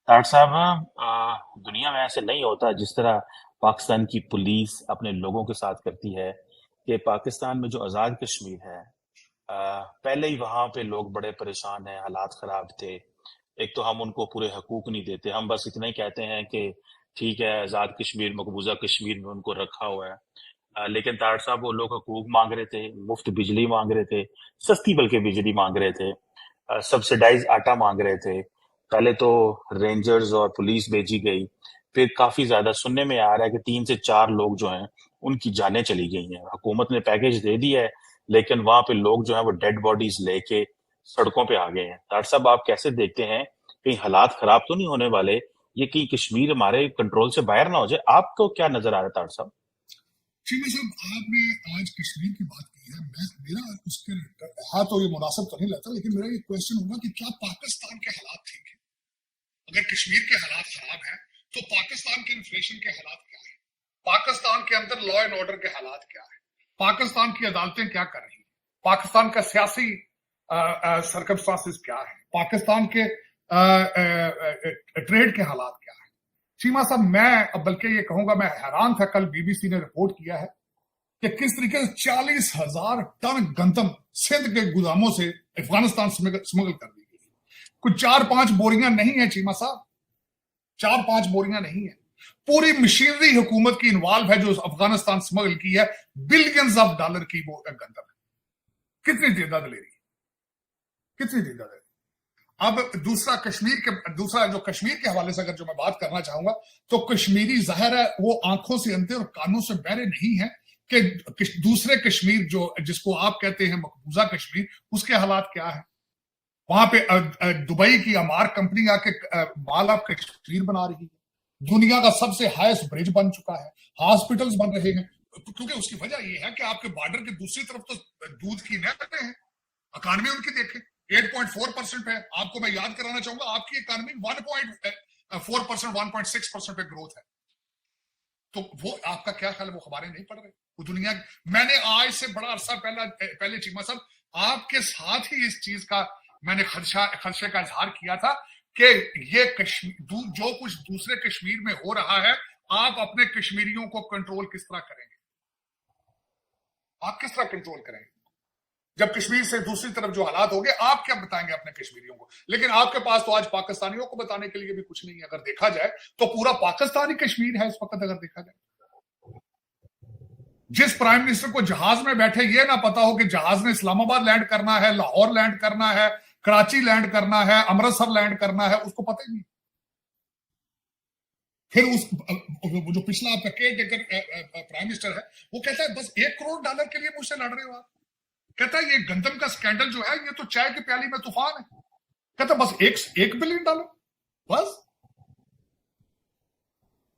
तार साहब, दुनिया में ऐसे नहीं होता जिस तरह पाकिस्तान की पुलिस अपने लोगों के साथ करती है। कि पाकिस्तान में जो आज़ाद कश्मीर है, पहले ही वहां पे लोग बड़े परेशान हैं, हालात खराब थे। एक तो हम उनको पूरे हकूक नहीं देते, हम बस इतना ही कहते हैं कि ठीक है, आज़ाद कश्मीर मकबूजा कश्मीर में उनको रखा हुआ है। लेकिन तार साहब, वो लोग हकूक मांग रहे थे, मुफ्त बिजली मांग रहे थे, सस्ती बल्कि बिजली मांग रहे थे, सब्सिडाइज आटा मांग रहे थे। पहले तो रेंजर्स और पुलिस भेजी गई, फिर काफी ज्यादा सुनने में आ रहा है कि 3 से 4 लोग जो हैं उनकी जानें चली गई हैं। हुकूमत ने पैकेज दे दिया है, लेकिन वहां पे लोग जो हैं वो डेड बॉडीज लेके सड़कों पे आ गए हैं। डॉक्टर साहब, आप कैसे देखते हैं, कहीं हालात खराब तो नहीं होने वाले? ये कहीं कश्मीर हमारे कंट्रोल से बाहर ना हो जाए? आपको क्या नजर आ रहा है डॉक्टर साहब? चीनी साहब, आपने आज कश्मीर की बात की है। मैं मेरा उसके हाँ तो ये मुनासिब तो नहीं लगता, लेकिन मेरा ये क्वेश्चन होगा कि क्या पाकिस्तान के हालात ठीक है? अगर कश्मीर के हालात खराब हैं, तो पाकिस्तान के इन्फ्लेशन के हालात क्या है? पाकिस्तान के अंदर लॉ एंड ऑर्डर के हालात क्या है? पाकिस्तान की अदालतें क्या कर रही है? पाकिस्तान का सियासी सर्कमस्टांसेस क्या है? पाकिस्तान के ट्रेड के हालात क्या है? चीमा साहब, मैं बल्कि ये कहूंगा, मैं हैरान था, कल बीबीसी ने रिपोर्ट किया है कि किस तरीके से 40,000 टन गंदम सिंध के गोदामों से अफगानिस्तान स्मगल कर दी गई। कुछ 4-5 बोरियां नहीं है चीमा साहब, 4-5 बोरियां नहीं है। पूरी मशीनरी हुकूमत की इन्वॉल्व है जो अफगानिस्तान स्मगल की है। बिलियंस ऑफ डॉलर की वो गंदम है। कितनी तादाद ले रही है? कितनी तादाद है? अब दूसरा जो कश्मीर के हवाले से अगर जो मैं बात करना चाहूंगा, तो कश्मीरी जाहिर है वो आंखों से अंधे और कानों से बहरे नहीं है कि दूसरे कश्मीर जो जिसको आप कहते हैं मकबूजा कश्मीर, उसके हालात क्या है। वहां पे दुबई की अमार कंपनी आके माल ऑफ कश्मीर बना रही है। दुनिया का सबसे हाईएस्ट ब्रिज बन चुका है, हॉस्पिटल्स बन रहे हैं। क्योंकि उसकी वजह यह है कि आपके बॉर्डर के दूसरी तरफ तो दूध की नहरें हैं। इकॉनमी उनकी देखें, 8.4% है। आपको मैं याद कराना चाहूंगा, आपकी इकॉनमी 1.4%, 1.6% पे ग्रोथ है। तो वो आपका क्या ख्याल है, वो खबरें नहीं पढ़ रहे? वो दुनिया, मैंने आज से बड़ा अरसा पहले चीमा साहब आपके साथ ही इस चीज का मैंने खदशे का इजहार किया था कि ये कश्मीर जो कुछ दूसरे कश्मीर में हो रहा है, आप अपने कश्मीरियों को कंट्रोल किस तरह करेंगे? आप किस तरह कंट्रोल करेंगे जब कश्मीर से दूसरी तरफ जो हालात हो गए? आप क्या बताएंगे अपने कश्मीरियों को? लेकिन आपके पास तो आज पाकिस्तानियों को बताने के लिए भी कुछ नहीं है। अगर देखा जाए तो पूरा पाकिस्तान ही कश्मीर है इस वक्त। अगर देखा जाए, जिस प्राइम मिनिस्टर को जहाज में बैठे ये ना पता हो कि जहाज ने इस्लामाबाद लैंड करना है, लाहौर लैंड करना है, कराची लैंड करना है, अमृतसर लैंड करना है, उसको पता ही नहीं। फिर जो पिछला आपका केयर टेकर प्राइम मिनिस्टर है, वो कहता है बस $1 करोड़ के लिए मुझसे लड़ रहे हो आप। कहता है ये गंदम का स्कैंडल जो है, ये तो चाय की प्याली में तूफान है। कहता बस $1 बिलियन, बस।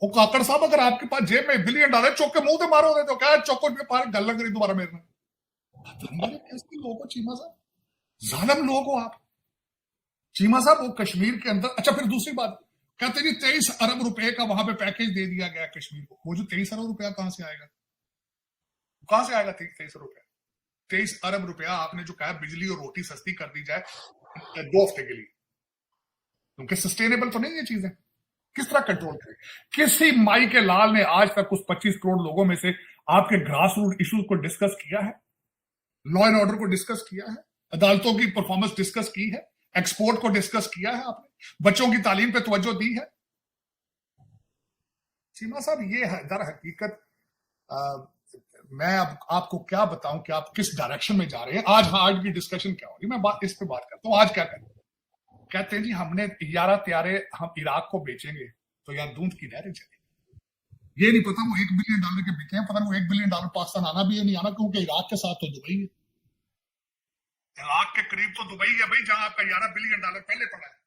वो काकड़ साहब, अगर आपके पास जेब में $1 बिलियन चौक के मुंह से मारोगे तो क्या चौकों के पार गल लग रही दोबारा मेरे में? कैसे लोग हो चीमा साहब, जालिम लोग हो आप चीमा साहब। वो कश्मीर के अंदर, अच्छा फिर दूसरी बात, कहते जी 23 अरब रुपए का वहां पे पैकेज दे दिया गया कश्मीर को। वो जो 23 अरब रुपया कहां से आएगा? कहां से आएगा 23 रुपया? 23 अरब रुपया आपने जो कहा बिजली और रोटी सस्ती कर दी जाए 2 हफ्ते के लिए, क्योंकि सस्टेनेबल तो नहीं ये चीजें। किस तरह कंट्रोल करें? किसी माई के लाल ने आज तक उस 25 करोड़ लोगों में से आपके ग्रास रूट इश्यूज को डिस्कस किया है? लॉ एंड ऑर्डर को डिस्कस किया है? अदालतों की परफॉर्मेंस डिस्कस की है? एक्सपोर्ट को डिस्कस किया है आपने? बच्चों की तालीम पे तवज्जो दी है? सीमा साहब, ये है दर हकीकत। मैं अब आपको क्या बताऊं कि आप किस डायरेक्शन में जा रहे हैं। आज की डिस्कशन क्या होगी, मैं इस पे बात करता हूं। आज क्या करें? कहते हैं जी हमने यारा त्यारे हम इराक को बेचेंगे तो यार दूध की नहरें चलेंगी। ये नहीं पता वो $1 बिलियन के बिके हैं, पता नहीं वो $1 बिलियन पाकिस्तान आना भी है नहीं आना, क्योंकि इराक के साथ तो दुबई है। इराक के करीब तो दुबई है भाई, जहां आपका $11 बिलियन पहले पड़ा है।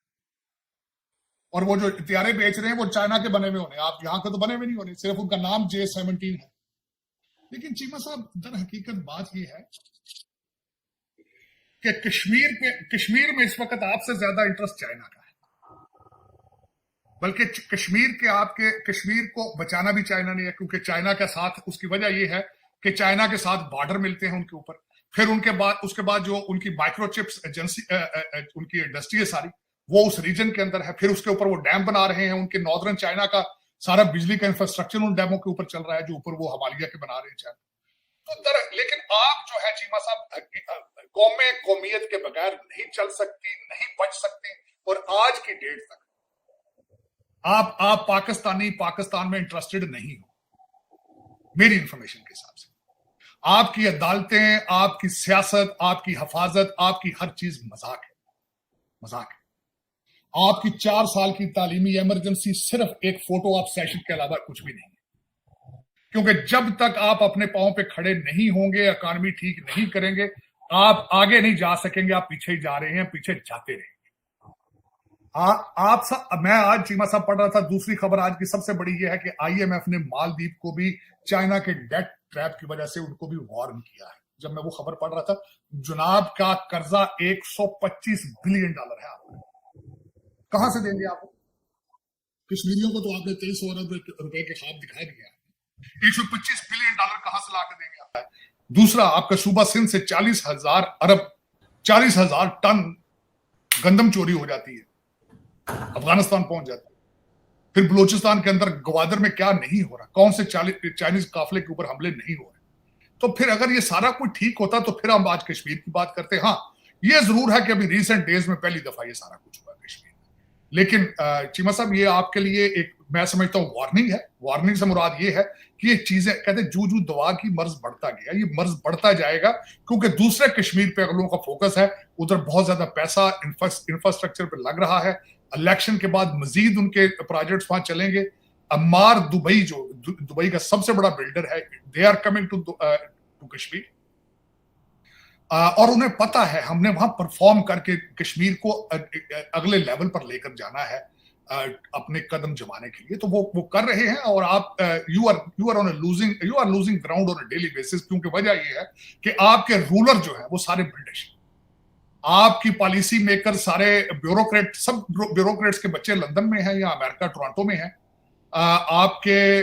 और वो जो त्यारे बेच रहे हैं वो चाइना के बने हुए होने, आप यहाँ के तो बने हुए नहीं होने, सिर्फ उनका नाम J-17 है। लेकिन चीमा साहब, दर हकीकत बात यह है कि कश्मीर में इस वक्त आपसे ज्यादा इंटरेस्ट चाइना का है। बल्कि कश्मीर को बचाना भी चाइना नहीं है, क्योंकि चाइना के साथ उसकी वजह यह है कि चाइना के साथ बॉर्डर मिलते हैं उनके ऊपर। फिर उसके बाद जो उनकी माइक्रोचिप्स एजेंसी उनकी इंडस्ट्री है सारी, वो उस रीजन के अंदर है, फिर उसके ऊपर वो डैम बना रहे हैं, उनके नॉर्दर्न चाइना का सारा बिजली का इंफ्रास्ट्रक्चर उन डैमों के ऊपर चल रहा है जो ऊपर वो हिमालय के बना रहे हैं चाइना। तो लेकिन आप जो है चीमा साहब, कौमें कौमियत के बगैर नहीं चल सकती, नहीं बच सकती। और आज की डेट तक आप पाकिस्तानी पाकिस्तान में इंटरेस्टेड नहीं हो, मेरी इंफॉर्मेशन के हिसाब से। आपकी अदालतें, आपकी सियासत, आपकी हिफाजत, आपकी हर चीज मजाक है, मजाक है। आपकी 4 साल की तालीमी इमरजेंसी सिर्फ एक फोटो ऑप सेशन के अलावा कुछ भी नहीं है, क्योंकि जब तक आप अपने पांव पे खड़े नहीं होंगे, इकॉनमी ठीक नहीं करेंगे, आप आगे नहीं जा सकेंगे, आप पीछे ही जा रहे हैं, पीछे जाते रहेंगे। मैं आज चीमा साहब पढ़ रहा था, दूसरी खबर आज की सबसे बड़ी यह है कि आईएमएफ ने मालदीव को भी चाइना के डेट ट्रैप की वजह से उनको भी वार्न किया है। जब मैं वो खबर पढ़ रहा था, जुनाब का कर्जा $125 बिलियन है। आप कहां से देंगे? आप कश्मीरियों को तो आपने 2300 अरब रुपए के ख्वाब दिखा दिया, $125 बिलियन कहां से लाकर देंगे आप? दूसरा, आपका सूबा सिंध से 40,000 टन गंदम चोरी हो जाती है, अफगानिस्तान पहुंच जाती है। फिर बलूचिस्तान के अंदर ग्वादर में क्या नहीं हो रहा, कौन से चाइनीज काफिले के ऊपर हमले नहीं हो रहे। तो फिर अगर ये सारा कुछ ठीक होता तो फिर हम आज कश्मीर की बात करते। हाँ, ये जरूर है कि अभी रिसेंट डेज में पहली दफा ये सारा कुछ हुआ कश्मीर में। लेकिन चीमा साहब, ये आपके लिए एक, मैं समझता हूं, वार्निंग है। वार्निंग से मुराद ये है कि ये चीजें, कहते जू जू दवा की मर्ज बढ़ता गया, ये मर्ज बढ़ता जाएगा, क्योंकि दूसरे कश्मीर पे लोगों का फोकस है, उधर बहुत ज्यादा पैसा इंफ्रास्ट्रक्चर पे लग रहा है। इलेक्शन के बाद मजीद उनके प्रोजेक्ट्स वहां चलेंगे। अम्मार दुबई, जो दुबई का सबसे बड़ा बिल्डर है, they are coming to Kashmir, और उन्हें पता है हमने वहां परफॉर्म करके कश्मीर को अगले लेवल पर लेकर जाना है, अपने कदम जमाने के लिए। तो वो कर रहे हैं, और आप you are losing ground on a daily basis, क्योंकि वजह ये है कि आपके रूलर जो है वो सारे ब्रिटिश, आपकी पॉलिसी मेकर सारे ब्यूरोक्रेट, सब ब्यूरोक्रेट्स के बच्चे लंदन में हैं या अमेरिका टोरंटो में हैं, आपके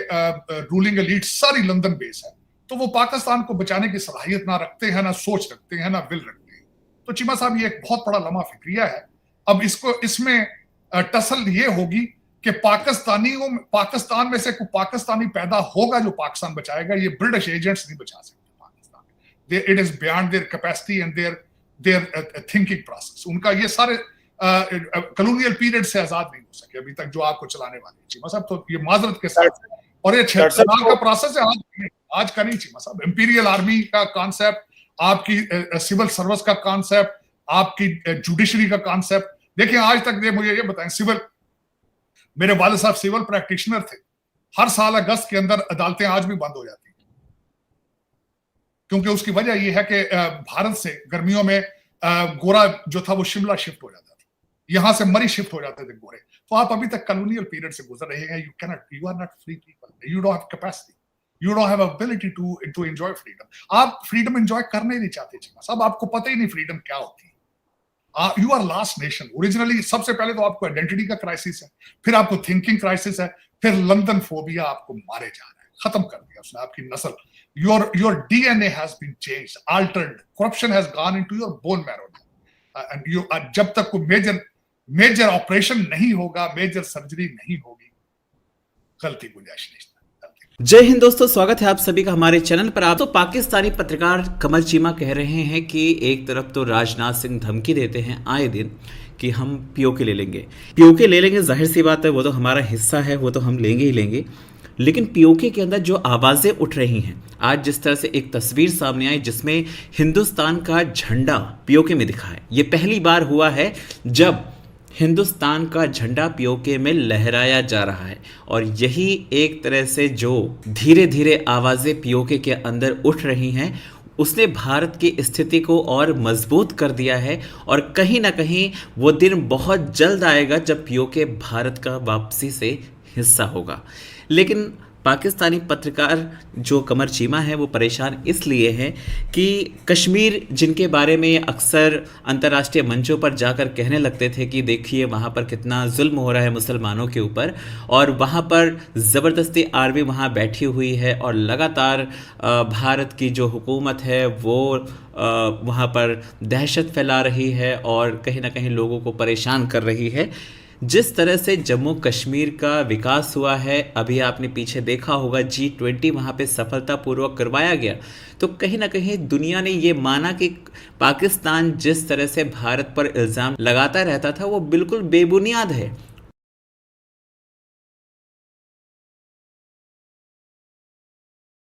रूलिंग एलीट सारी लंदन बेस है। तो वो पाकिस्तान को बचाने की सलाहियत ना रखते हैं, ना सोच रखते हैं, ना विल रखते हैं। तो चीमा साहब, ये एक बहुत बड़ा लम्हा फिक्रिया है। अब इसमें टसल ये होगी कि पाकिस्तान में से कोई पाकिस्तानी पैदा होगा जो पाकिस्तान बचाएगा। ये ब्रिटिश एजेंट्स नहीं बचा सकते Pakistan. It is beyond their capacity and there thinking process. उनका ये सारे कॉलोनियल पीरियड से आजाद नहीं हो सके अभी तक जो आपको चलाने वाले चीमा साहब। तो ये माजरत के साथ, और ये 76 साल का प्रोसेस है, आज का नहीं चीमा साहब। इंपीरियल आर्मी का कॉन्सेप्ट, आपकी सिविल सर्विस का कॉन्सेप्ट, आपकी जुडिशरी का कॉन्सेप्ट। देखिए, आज तक मुझे ये बताएं, मेरे वाले साहब सिविल प्रैक्टिशनर थे। हर साल अगस्त के अंदर अदालतें आज भी बंद हो जाती, क्योंकि उसकी वजह यह है कि भारत से गर्मियों में गोरा जो था वो शिमला शिफ्ट हो जाता था, यहां से मरी शिफ्ट हो जाते थे गोरे। तो आप अभी तक कॉलोनियल पीरियड से गुजर रहे हैं। You are not free people, you don't have capacity, you don't have ability to enjoy freedom. आप फ्रीडम एंजॉय करने नहीं चाहते चीमा साहब, आपको पता ही नहीं फ्रीडम क्या होती है। You are last nation. Originally सबसे पहले तो आपको आइडेंटिटी का क्राइसिस है, फिर आपको थिंकिंग क्राइसिस है, फिर लंदन फोबिया, आपको मारे जा रहा है, खत्म कर दिया उसने आपकी नस्ल। your DNA has been changed, altered, corruption has gone into your bone marrow, and you जब तक कोई मेजर ऑपरेशन नहीं होगा, मेजर सर्जरी नहीं होगी, गलती गुंजाइश नहीं। जय हिंद दोस्तों, स्वागत है आप सभी का हमारे चैनल पर। आप तो पाकिस्तानी पत्रकार कमल चीमा कह रहे हैं कि एक तरफ तो राजनाथ सिंह धमकी देते हैं आए दिन कि हम पीओके ले लेंगे, जाहिर सी बात है, वो तो हमारा हिस्सा है, वो तो हम लेंगे ही लेंगे। लेकिन पीओके के अंदर जो आवाज़ें उठ रही हैं, आज जिस तरह से एक तस्वीर सामने आई जिसमें हिंदुस्तान का झंडा पीओके में दिखा है, ये पहली बार हुआ है जब हिंदुस्तान का झंडा पीओके में लहराया जा रहा है। और यही एक तरह से जो धीरे धीरे आवाज़ें पीओके के अंदर उठ रही हैं, उसने भारत की स्थिति को और मजबूत कर दिया है। और कहीं ना कहीं वो दिन बहुत जल्द आएगा जब पीओके भारत का वापसी से हिस्सा होगा। लेकिन पाकिस्तानी पत्रकार जो कमर चीमा है वो परेशान इसलिए है कि कश्मीर जिनके बारे में अक्सर अंतर्राष्ट्रीय मंचों पर जाकर कहने लगते थे कि देखिए वहाँ पर कितना जुल्म हो रहा है मुसलमानों के ऊपर, और वहाँ पर ज़बरदस्ती आर्मी वहाँ बैठी हुई है और लगातार भारत की जो हुकूमत है वो वहाँ पर दहशत फैला रही है और कहीं ना कहीं लोगों को परेशान कर रही है। जिस तरह से जम्मू कश्मीर का विकास हुआ है, अभी आपने पीछे देखा होगा G20 वहाँ पे सफलतापूर्वक करवाया गया, तो कहीं ना कहीं दुनिया ने ये माना कि पाकिस्तान जिस तरह से भारत पर इल्ज़ाम लगाता रहता था वो बिल्कुल बेबुनियाद है।